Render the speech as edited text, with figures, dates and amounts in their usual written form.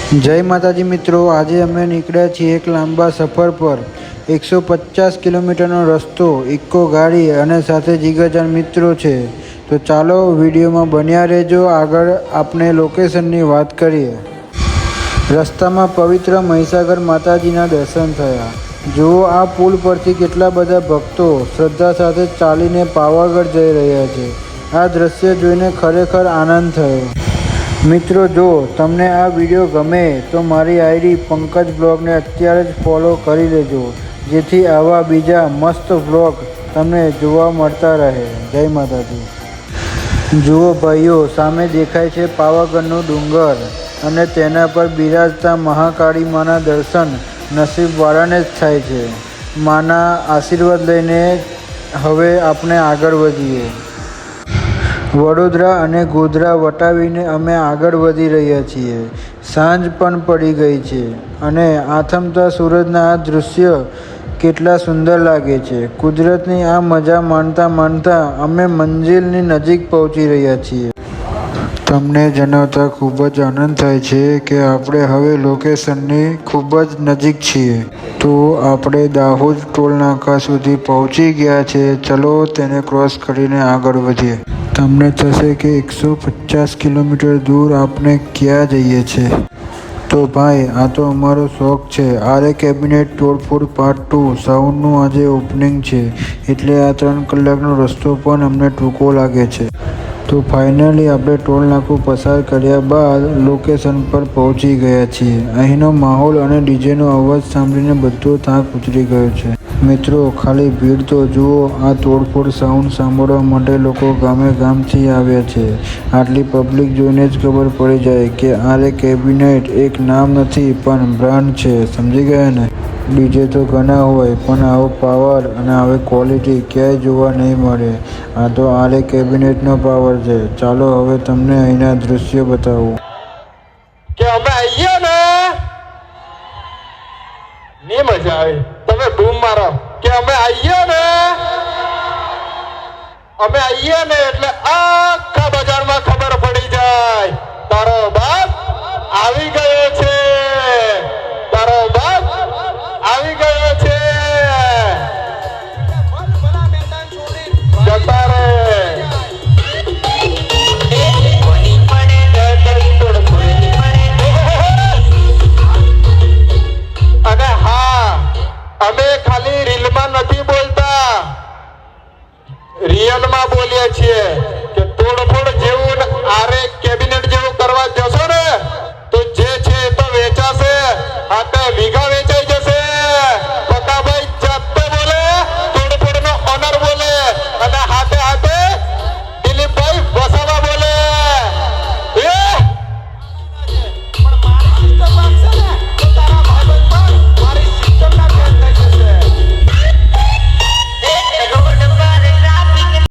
જય માતાજી મિત્રો, આજે અમે નીકળ્યા છીએ એક લાંબા સફર પર। 150 કિલોમીટરનો રસ્તો, ઇકો ગાડી અને સાથે જીગરજાન મિત્રો છે। તો ચાલો વિડીયોમાં બન્યા રહેજો। આગળ આપણે લોકેશનની વાત કરીએ। રસ્તામાં પવિત્ર મહીસાગર માતાજીના દર્શન થયા। જુઓ આ પુલ પરથી કેટલા બધા ભક્તો શ્રદ્ધા સાથે ચાલીને પાવાગઢ જઈ રહ્યા છે। આ દ્રશ્ય જોઈને ખરેખર આનંદ થયો। મિત્રો, જો તમને આ વિડીયો ગમે તો મારી આઈડી પંકજ બ્લોગને અત્યારે જ ફોલો કરી લેજો, જેથી આવા બીજા મસ્ત બ્લોગ તમને જોવા મળતા રહે। જય માતાજી। જુઓ ભાઈઓ, સામે દેખાય છે પાવાગઢનો ડુંગર અને તેના પર બિરાજતા મહાકાળી માના દર્શન નસીબવાળાને જ થાય છે। માના આશીર્વાદ લઈને હવે આપણે આગળ વધીએ। વડોદરા અને ગોધરા વટાવીને અમે આગળ વધી રહ્યા છીએ। સાંજ પણ પડી ગઈ છે અને આથમતા સૂરજના આ દૃશ્ય કેટલા સુંદર લાગે છે। કુદરતની આ મજા માણતા માણતા અમે મંજિલની નજીક પહોંચી રહ્યા છીએ। તમને જણાવતા ખૂબ જ આનંદ થાય છે કે આપણે હવે લોકેશનની ખૂબ જ નજીક છીએ। તો આપણે દાહોદ ટોલ નાકા સુધી પહોંચી ગયા છે। ચલો તેને ક્રોસ કરીને આગળ વધીએ। તમને થશે કે 150 કિલોમીટર દૂર આપણે ક્યાં જઈએ છીએ? તો ભાઈ, આ તો અમારો શોખ છે। આરે કેબિનેટ તોડફોડ પાર્ટ 2 સાઉન્ડનું આજે ઓપનિંગ છે, એટલે આ 3 કલાકનો રસ્તો પણ અમને ટૂંકો લાગે છે। તો ફાઇનલી આપણે ટોલ નાકું પસાર કર્યા બાદ લોકેશન પર પહોંચી ગયા છીએ। અહીંનો માહોલ અને ડીજેનો અવાજ સાંભળીને બધો થાક ઉતરી ગયો છે। મિત્રો, ખાલી ભીડ તો જુઓ। આ તોડફોડ સાઉન્ડ સાંભળવા માટે લોકો ગામે ગામથી આવ્યા છે। આટલી પબ્લિક જોઈને જ ખબર પડી જાય કે આરે કેબિનેટ એક નામ નથી પણ બ્રાન્ડ છે। સમજી ગયા ને? ડીજે તો ઘણા હોય પણ આવો પાવર અને આવી ક્વોલિટી ક્યાંય જોવા નહીં મળે। આ તો આરે કેબિનેટનો પાવર છે। ચાલો હવે તમને અહીંના દૃશ્યો બતાવું કે અમે આવીએ ને ની મજા આવે। તમે બૂમ મારો કે અમે આવીએ ને એટલે આખા બજારમાં ખબર પડી જાય તારો બાપ આવી ગયો।